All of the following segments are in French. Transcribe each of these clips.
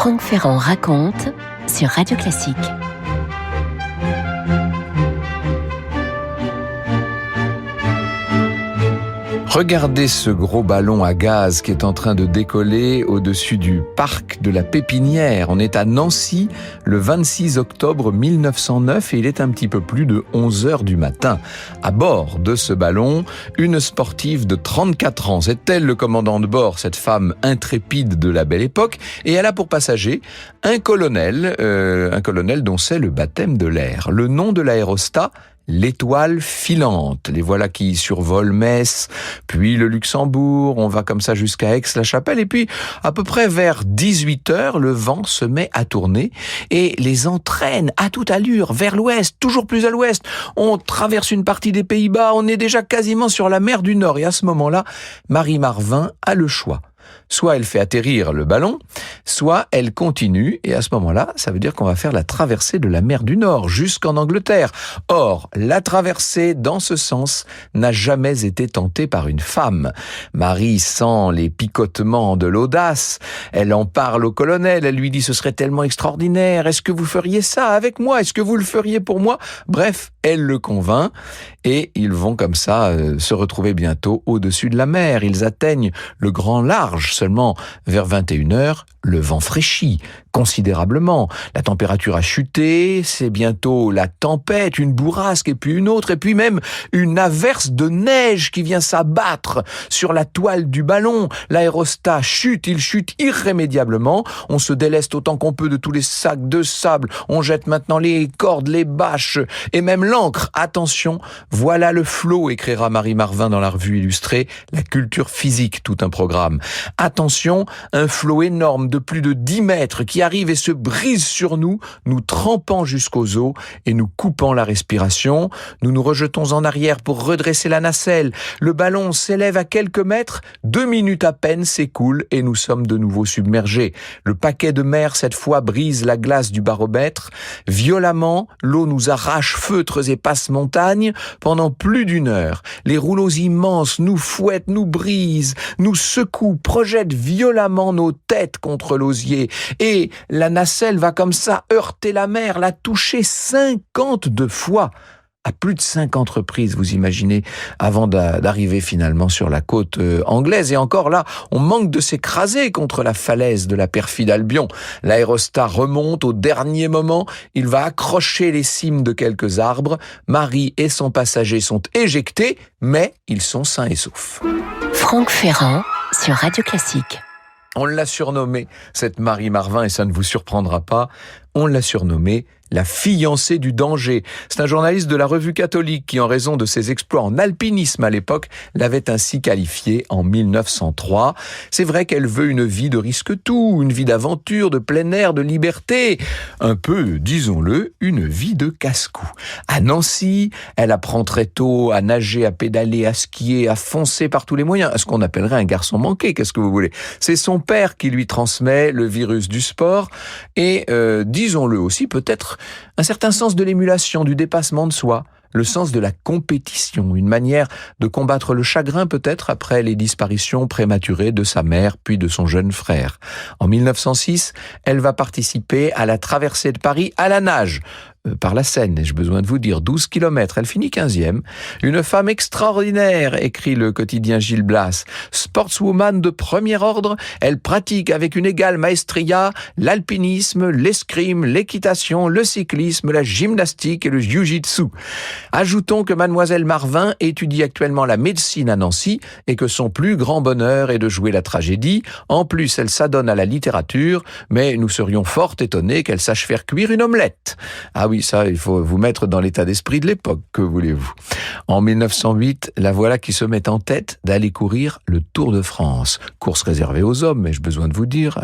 Franck Ferrand raconte sur Radio Classique. Regardez ce gros ballon à gaz qui est en train de décoller au-dessus du parc de la Pépinière. On est à Nancy le 26 octobre 1909 et il est un petit peu plus de 11 heures du matin. À bord de ce ballon, une sportive de 34 ans. C'est elle le commandant de bord, cette femme intrépide de la belle époque. Et elle a pour passager un colonel dont c'est le baptême de l'air. Le nom de l'aérostat, l'Étoile filante. Les voilà qui survolent Metz, puis le Luxembourg, on va comme ça jusqu'à Aix-la-Chapelle, et puis à peu près vers 18h, le vent se met à tourner et les entraîne à toute allure vers l'ouest, toujours plus à l'ouest. On traverse une partie des Pays-Bas, on est déjà quasiment sur la mer du Nord, et à ce moment-là, Marie Marvin a le choix. Soit elle fait atterrir le ballon, soit elle continue, et à ce moment-là, ça veut dire qu'on va faire la traversée de la mer du Nord jusqu'en Angleterre. Or, la traversée, dans ce sens, n'a jamais été tentée par une femme. Marie sent les picotements de l'audace, elle en parle au colonel, elle lui dit « ce serait tellement extraordinaire, est-ce que vous feriez ça avec moi, est-ce que vous le feriez pour moi ?» Bref, elle le convainc, et ils vont comme ça se retrouver bientôt au-dessus de la mer. Ils atteignent le grand large. Seulement, vers 21h, le vent fraîchit considérablement. La température a chuté, c'est bientôt la tempête, une bourrasque et puis une autre, et puis même une averse de neige qui vient s'abattre sur la toile du ballon. L'aérostat chute, il chute irrémédiablement. On se déleste autant qu'on peut de tous les sacs de sable. On jette maintenant les cordes, les bâches et même l'ancre. Attention, voilà le flot, écrira Marie Marvin dans la revue illustrée La culture physique, tout un programme. Attention, un flot énorme de plus de 10 mètres qui arrive et se brise sur nous, nous trempant jusqu'aux os et nous coupant la respiration. Nous nous rejetons en arrière pour redresser la nacelle. Le ballon s'élève à quelques mètres, 2 minutes à peine s'écoulent et nous sommes de nouveau submergés. Le paquet de mer, cette fois, brise la glace du baromètre. Violemment, l'eau nous arrache feutres et passe-montagnes pendant plus d'une heure. Les rouleaux immenses nous fouettent, nous brisent, nous secouent, projettent violemment nos têtes contre l'osier. Et la nacelle va comme ça heurter la mer, la toucher 52 fois. À plus de 50 reprises, vous imaginez, avant d'arriver finalement sur la côte anglaise. Et encore là, on manque de s'écraser contre la falaise de la perfide Albion. L'aérostat remonte au dernier moment. Il va accrocher les cimes de quelques arbres. Marie et son passager sont éjectés, mais ils sont sains et saufs. Franck Ferrand sur Radio Classique. On l'a surnommée, cette Marie Marvin, et ça ne vous surprendra pas, on l'a surnommée la fiancée du danger. C'est un journaliste de la Revue catholique qui, en raison de ses exploits en alpinisme à l'époque, l'avait ainsi qualifiée en 1903. C'est vrai qu'elle veut une vie de risque-tout, une vie d'aventure, de plein air, de liberté. Un peu, disons-le, une vie de casse-cou. À Nancy, elle apprend très tôt à nager, à pédaler, à skier, à foncer par tous les moyens. Ce qu'on appellerait un garçon manqué, qu'est-ce que vous voulez? C'est son père qui lui transmet le virus du sport et, disons-le aussi, peut-être un certain sens de l'émulation, du dépassement de soi, le sens de la compétition, une manière de combattre le chagrin peut-être après les disparitions prématurées de sa mère puis de son jeune frère. En 1906, elle va participer à la traversée de Paris à la nage, par la Seine, ai-je besoin de vous dire, 12 kilomètres, elle finit 15e. Une femme extraordinaire, écrit le quotidien Gil Blas. Sportswoman de premier ordre, elle pratique avec une égale maestria l'alpinisme, l'escrime, l'équitation, le cyclisme, la gymnastique et le jiu-jitsu. Ajoutons que mademoiselle Marvin étudie actuellement la médecine à Nancy et que son plus grand bonheur est de jouer la tragédie. En plus, elle s'adonne à la littérature, mais nous serions fort étonnés qu'elle sache faire cuire une omelette. Ah oui, ça, il faut vous mettre dans l'état d'esprit de l'époque, que voulez-vous. En 1908, la voilà qui se met en tête d'aller courir le Tour de France. Course réservée aux hommes, mais j'ai besoin de vous dire,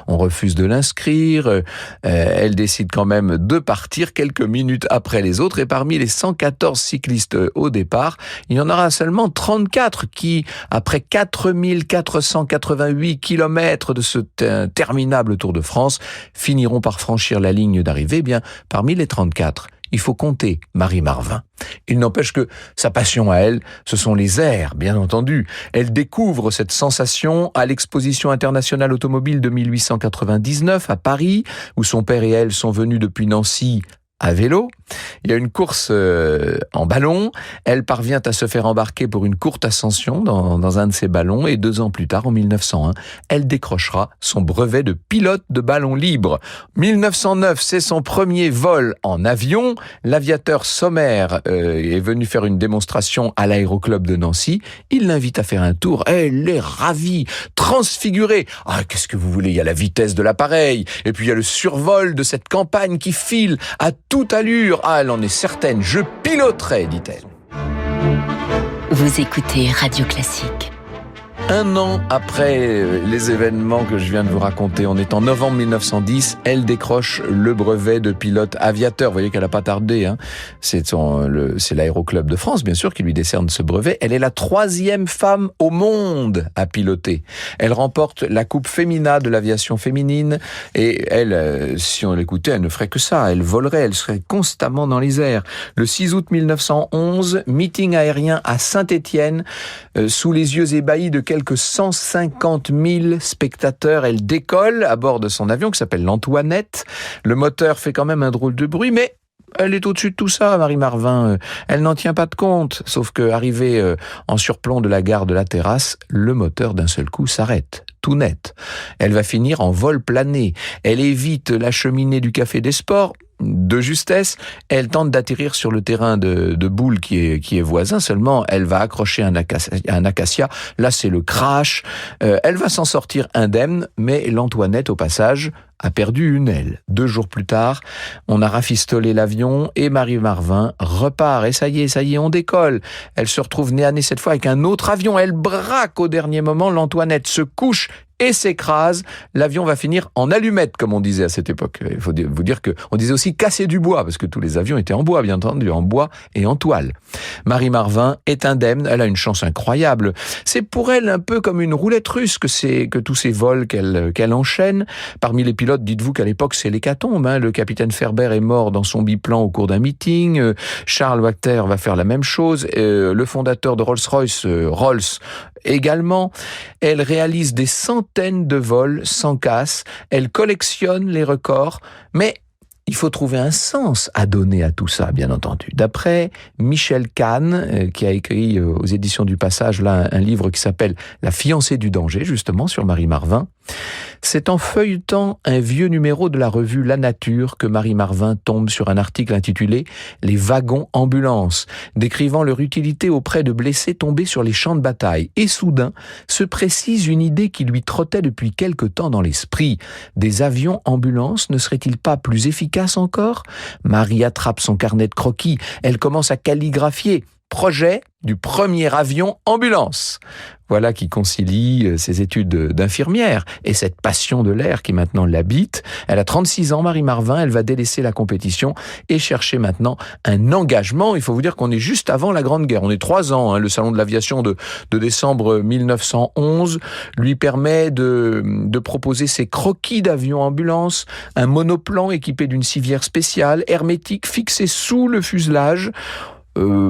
on refuse de l'inscrire. Elle décide quand même de partir quelques minutes après les autres, et parmi les 114 cyclistes au départ, il y en aura seulement 34 qui, après 4488 kilomètres de ce interminable Tour de France, finiront par franchir la ligne d'arrivée. Eh bien, parmi les 34, il faut compter Marie Marvin. Il n'empêche que sa passion à elle, ce sont les airs, bien entendu. Elle découvre cette sensation à l'exposition internationale automobile de 1899 à Paris, où son père et elle sont venus depuis Nancy à vélo. Il y a une course en ballon. Elle parvient à se faire embarquer pour une courte ascension dans un de ces ballons et 2 ans plus tard, en 1901, elle décrochera son brevet de pilote de ballon libre. 1909, c'est son premier vol en avion. L'aviateur Sommer est venu faire une démonstration à l'aéroclub de Nancy. Il l'invite à faire un tour. Elle est ravie, transfigurée. Ah, qu'est-ce que vous voulez? Il y a la vitesse de l'appareil et puis il y a le survol de cette campagne qui file à toute allure. Ah, elle en est certaine. Je piloterai, dit-elle. Vous écoutez Radio Classique. 1 an après les événements que je viens de vous raconter, on est en novembre 1910, elle décroche le brevet de pilote aviateur. Vous voyez qu'elle n'a pas tardé, hein. C'est l'aéroclub de France, bien sûr, qui lui décerne ce brevet. Elle est la 3e femme au monde à piloter. Elle remporte la Coupe Femina de l'aviation féminine et elle, si on l'écoutait, elle ne ferait que ça. Elle volerait, elle serait constamment dans les airs. Le 6 août 1911, meeting aérien à Saint-Étienne, sous les yeux ébahis de quelques 150 000 spectateurs. Elle décolle à bord de son avion qui s'appelle l'Antoinette. Le moteur fait quand même un drôle de bruit, mais elle est au-dessus de tout ça, Marie Marvin. Elle n'en tient pas de compte. Sauf que, arrivée en surplomb de la gare de la Terrasse, le moteur d'un seul coup s'arrête. Tout net. Elle va finir en vol plané. Elle évite la cheminée du Café des Sports. De justesse, elle tente d'atterrir sur le terrain de boule qui est voisin, seulement elle va accrocher un acacia. Là, c'est le crash. Elle va s'en sortir indemne, mais l'Antoinette, au passage, a perdu une aile. 2 jours plus tard, on a rafistolé l'avion et Marie Marvin repart. Et ça y est, on décolle. Elle se retrouve nez à nez cette fois avec un autre avion. Elle braque au dernier moment. L'Antoinette se couche et s'écrase. L'avion va finir en allumette, comme on disait à cette époque. Il faut vous dire que on disait aussi casser du bois, parce que tous les avions étaient en bois, bien entendu, en bois et en toile. Marie Marvin est indemne. Elle a une chance incroyable. C'est pour elle un peu comme une roulette russe que tous ces vols qu'elle enchaîne. Parmi les pilotes, dites-vous qu'à l'époque, c'est l'hécatombe, hein. Le capitaine Ferber est mort dans son biplan au cours d'un meeting. Charles Wachter va faire la même chose. Le fondateur de Rolls-Royce, Rolls, également. Elle réalise des centaines de vols sans casse. Elle collectionne les records, mais il faut trouver un sens à donner à tout ça, bien entendu. D'après Michel Kahn, qui a écrit aux éditions du Passage là un livre qui s'appelle « La fiancée du danger », justement, sur Marie Marvin, c'est en feuilletant un vieux numéro de la revue La Nature que Marie Marvin tombe sur un article intitulé « Les wagons ambulances », décrivant leur utilité auprès de blessés tombés sur les champs de bataille. Et soudain, se précise une idée qui lui trottait depuis quelque temps dans l'esprit. Des avions ambulances ne seraient-ils pas plus efficaces encore? Marie attrape son carnet de croquis. Elle commence à calligraphier. Projet du premier avion ambulance. Voilà qui concilie ses études d'infirmière et cette passion de l'air qui maintenant l'habite. Elle a 36 ans, Marie Marvin, elle va délaisser la compétition et chercher maintenant un engagement. Il faut vous dire qu'on est juste avant la Grande Guerre. On est 3 ans. Le salon de l'aviation de décembre 1911 lui permet de proposer ses croquis d'avion ambulance, un monoplan équipé d'une civière spéciale, hermétique, fixé sous le fuselage.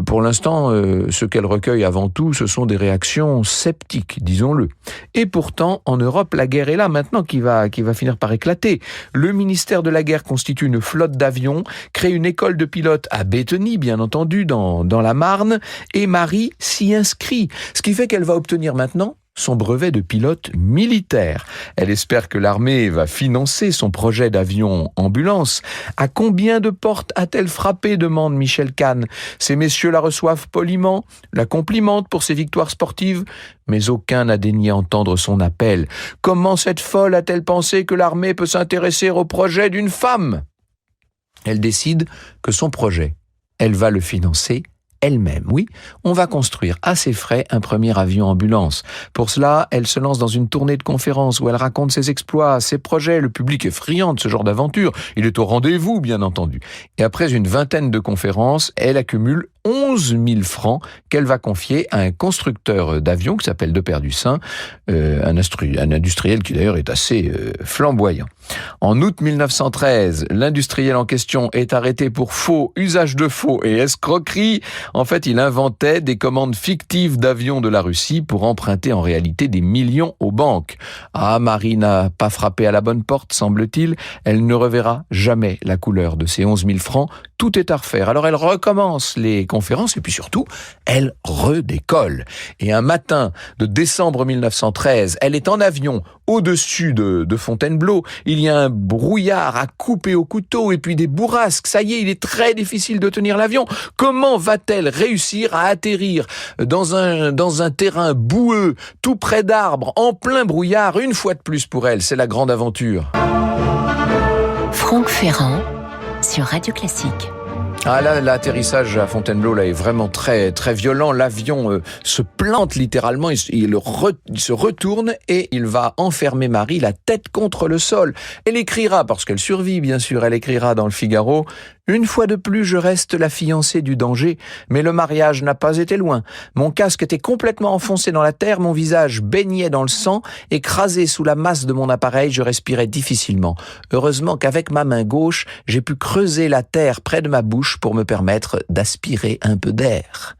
Pour l'instant, ce qu'elle recueille avant tout, ce sont des réactions sceptiques, disons-le. Et pourtant, en Europe, la guerre est là maintenant qui va finir par éclater. Le ministère de la Guerre constitue une flotte d'avions, crée une école de pilotes à Bétheny, bien entendu, dans la Marne, et Marie s'y inscrit. Ce qui fait qu'elle va obtenir maintenant son brevet de pilote militaire. Elle espère que l'armée va financer son projet d'avion ambulance. À combien de portes a-t-elle frappé, demande Michel Kahn. Ces messieurs la reçoivent poliment, la complimentent pour ses victoires sportives, mais aucun n'a daigné entendre son appel. Comment cette folle a-t-elle pensé que l'armée peut s'intéresser au projet d'une femme? Elle décide que son projet, elle va le financer elle-même. Oui, on va construire à ses frais un premier avion ambulance. Pour cela, elle se lance dans une tournée de conférences où elle raconte ses exploits, ses projets. Le public est friand de ce genre d'aventure. Il est au rendez-vous, bien entendu. Et après une 20aine de conférences, elle accumule 11 000 francs qu'elle va confier à un constructeur d'avions qui s'appelle Deperdussin, un industriel qui d'ailleurs est assez flamboyant. En août 1913, l'industriel en question est arrêté pour usage de faux et escroquerie. En fait, il inventait des commandes fictives d'avions de la Russie pour emprunter en réalité des millions aux banques. Ah, Marie n'a pas frappé à la bonne porte, semble-t-il. Elle ne reverra jamais la couleur de ces 11 000 francs. Tout est à refaire. Alors elle recommence les conférences et puis surtout, elle redécolle. Et un matin de décembre 1913, elle est en avion au-dessus de Fontainebleau. Il y a un brouillard à couper au couteau et puis des bourrasques. Ça y est, il est très difficile de tenir l'avion. Comment va-t-elle réussir à atterrir dans un terrain boueux, tout près d'arbres, en plein brouillard? Une fois de plus pour elle, c'est la grande aventure. Franck Ferrand sur Radio Classique. Ah là, l'atterrissage à Fontainebleau là est vraiment très très violent. L'avion se plante littéralement, il se retourne et il va enfermer Marie la tête contre le sol. Elle écrira, parce qu'elle survit bien sûr, elle écrira dans le Figaro: une fois de plus, je reste la fiancée du danger, mais le mariage n'a pas été loin. Mon casque était complètement enfoncé dans la terre, mon visage baignait dans le sang, écrasé sous la masse de mon appareil, je respirais difficilement. Heureusement qu'avec ma main gauche, j'ai pu creuser la terre près de ma bouche pour me permettre d'aspirer un peu d'air.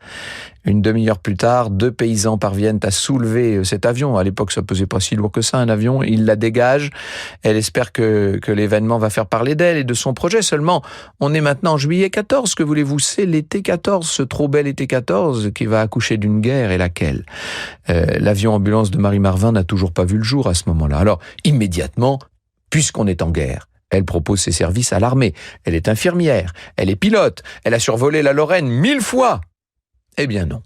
Une demi-heure plus tard, 2 paysans parviennent à soulever cet avion. À l'époque, ça pesait pas si lourd que ça, un avion. Ils la dégagent. Elle espère que l'événement va faire parler d'elle et de son projet. Seulement, on est maintenant en juillet 14. Que voulez-vous? C'est l'été 14, ce trop bel été 14 qui va accoucher d'une guerre. Et laquelle? L'avion ambulance de Marie Marvin n'a toujours pas vu le jour à ce moment-là. Alors, immédiatement, puisqu'on est en guerre, elle propose ses services à l'armée. Elle est infirmière. Elle est pilote. Elle a survolé la Lorraine 1000 fois. Eh bien non,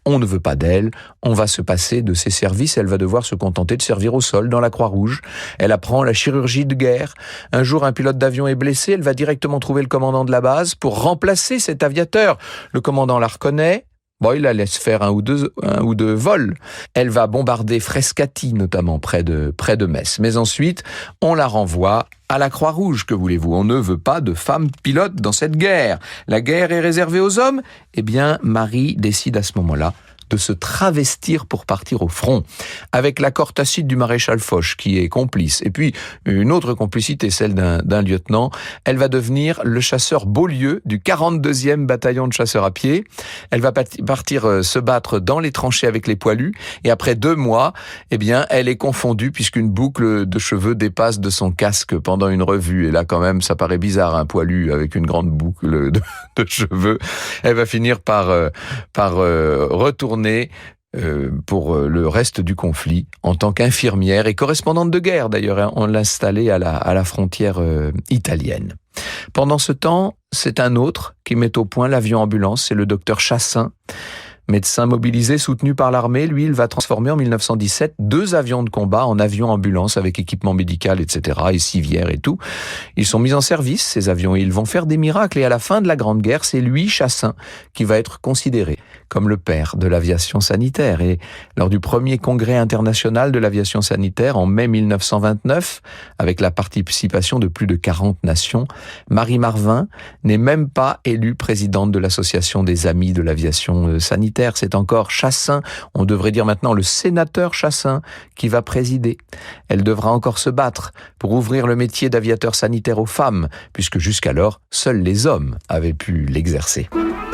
on ne veut pas d'elle, on va se passer de ses services, elle va devoir se contenter de servir au sol dans la Croix-Rouge. Elle apprend la chirurgie de guerre. Un jour, un pilote d'avion est blessé, elle va directement trouver le commandant de la base pour remplacer cet aviateur. Le commandant la reconnaît. Bon, il la laisse faire un ou deux vols. Elle va bombarder Frascati, notamment près de Metz. Mais ensuite, on la renvoie à la Croix-Rouge, que voulez-vous? On ne veut pas de femmes pilotes dans cette guerre. La guerre est réservée aux hommes. Eh bien, Marie décide à ce moment-là de se travestir pour partir au front, avec l'accord tacite du maréchal Foch, qui est complice. Et puis, une autre complicité, celle d'un lieutenant. Elle va devenir le chasseur Beaulieu du 42e bataillon de chasseurs à pied. Elle va partir se battre dans les tranchées avec les poilus. Et après 2 mois, eh bien, elle est confondue puisqu'une boucle de cheveux dépasse de son casque pendant une revue. Et là, quand même, ça paraît bizarre, un poilu avec une grande boucle de cheveux. Elle va finir par retourner pour le reste du conflit en tant qu'infirmière et correspondante de guerre. D'ailleurs, on l'a installée à la frontière italienne. Pendant ce temps, c'est un autre qui met au point l'avion ambulance, c'est le docteur Chassin. Médecin mobilisé, soutenu par l'armée, lui, il va transformer en 1917 2 avions de combat en avions ambulance avec équipement médical, etc., et civières et tout. Ils sont mis en service, ces avions, et ils vont faire des miracles. Et à la fin de la Grande Guerre, c'est lui, Chassin, qui va être considéré comme le père de l'aviation sanitaire. Et lors du premier congrès international de l'aviation sanitaire en mai 1929, avec la participation de plus de 40 nations, Marie Marvin n'est même pas élue présidente de l'association des amis de l'aviation sanitaire. C'est encore Chassin, on devrait dire maintenant le sénateur Chassin, qui va présider. Elle devra encore se battre pour ouvrir le métier d'aviateur sanitaire aux femmes, puisque jusqu'alors, seuls les hommes avaient pu l'exercer.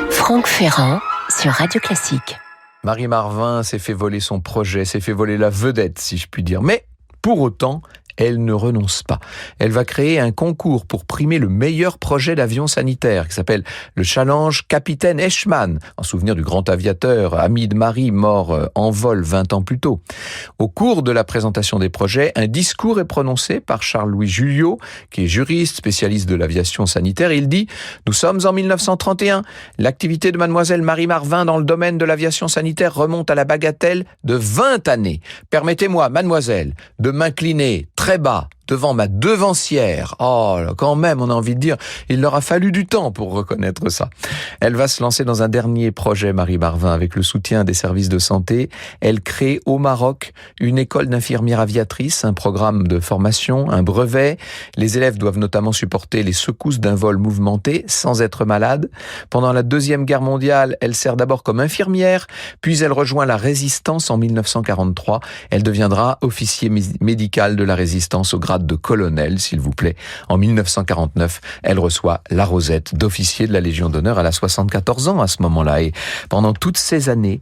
Franck Ferrand sur Radio Classique. Marie Marvin s'est fait voler son projet, s'est fait voler la vedette, si je puis dire. Mais pour autant, elle ne renonce pas. Elle va créer un concours pour primer le meilleur projet d'avion sanitaire qui s'appelle le Challenge Capitaine Eichmann, en souvenir du grand aviateur, ami de Marie, mort en vol 20 ans plus tôt. Au cours de la présentation des projets, un discours est prononcé par Charles-Louis Julliot, qui est juriste, spécialiste de l'aviation sanitaire. Il dit « Nous sommes en 1931. L'activité de mademoiselle Marie Marvin dans le domaine de l'aviation sanitaire remonte à la bagatelle de 20 années. Permettez-moi, mademoiselle, de m'incliner très bas devant ma devancière. Oh, quand même, on a envie de dire, il leur a fallu du temps pour reconnaître ça. Elle va se lancer dans un dernier projet, Marie Barvin, avec le soutien des services de santé. Elle crée au Maroc une école d'infirmières aviatrices, un programme de formation, un brevet. Les élèves doivent notamment supporter les secousses d'un vol mouvementé sans être malades. Pendant la Deuxième Guerre mondiale, elle sert d'abord comme infirmière, puis elle rejoint la Résistance en 1943. Elle deviendra officier médical de la Résistance au grade de colonel, s'il vous plaît. En 1949, elle reçoit la rosette d'officier de la Légion d'honneur. Elle a 74 ans à ce moment-là. Et pendant toutes ces années,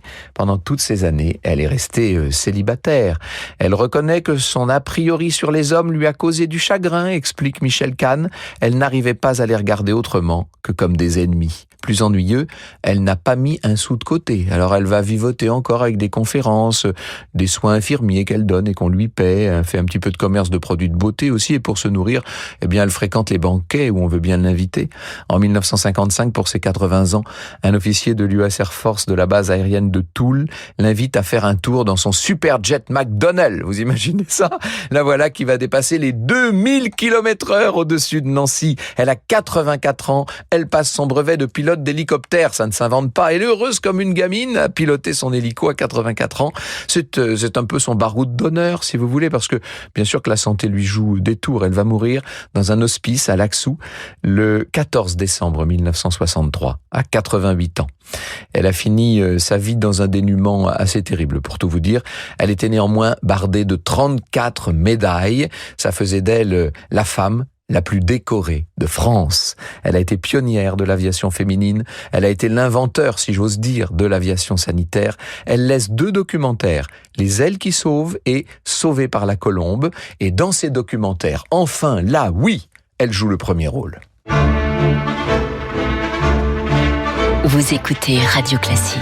elle est restée célibataire. Elle reconnaît que son a priori sur les hommes lui a causé du chagrin, explique Michel Kahn. Elle n'arrivait pas à les regarder autrement que comme des ennemis. Plus ennuyeux, elle n'a pas mis un sou de côté. Alors elle va vivoter encore avec des conférences, des soins infirmiers qu'elle donne et qu'on lui paie. Elle fait un petit peu de commerce de produits de beauté aussi, et pour se nourrir, elle fréquente les banquets où on veut bien l'inviter. En 1955, pour ses 80 ans, un officier de l'US Air Force de la base aérienne de Toul l'invite à faire un tour dans son super jet McDonnell. Vous imaginez ça? La voilà qui va dépasser les 2000 km/h au-dessus de Nancy. Elle a 84 ans, elle passe son brevet de pilote d'hélicoptère, ça ne s'invente pas. Elle est heureuse comme une gamine à piloter son hélico à 84 ans. C'est un peu son baroud d'honneur, si vous voulez, parce que bien sûr que la santé lui joue des tours. Elle va mourir dans un hospice à Laxou le 14 décembre 1963, à 88 ans. Elle a fini sa vie dans un dénuement assez terrible, pour tout vous dire. Elle était néanmoins bardée de 34 médailles. Ça faisait d'elle la femme la plus décorée de France. Elle a été pionnière de l'aviation féminine. Elle a été l'inventeur, si j'ose dire, de l'aviation sanitaire. Elle laisse 2 documentaires, Les ailes qui sauvent et Sauvée par la colombe. Et dans ces documentaires, enfin, là, oui, elle joue le premier rôle. Vous écoutez Radio Classique.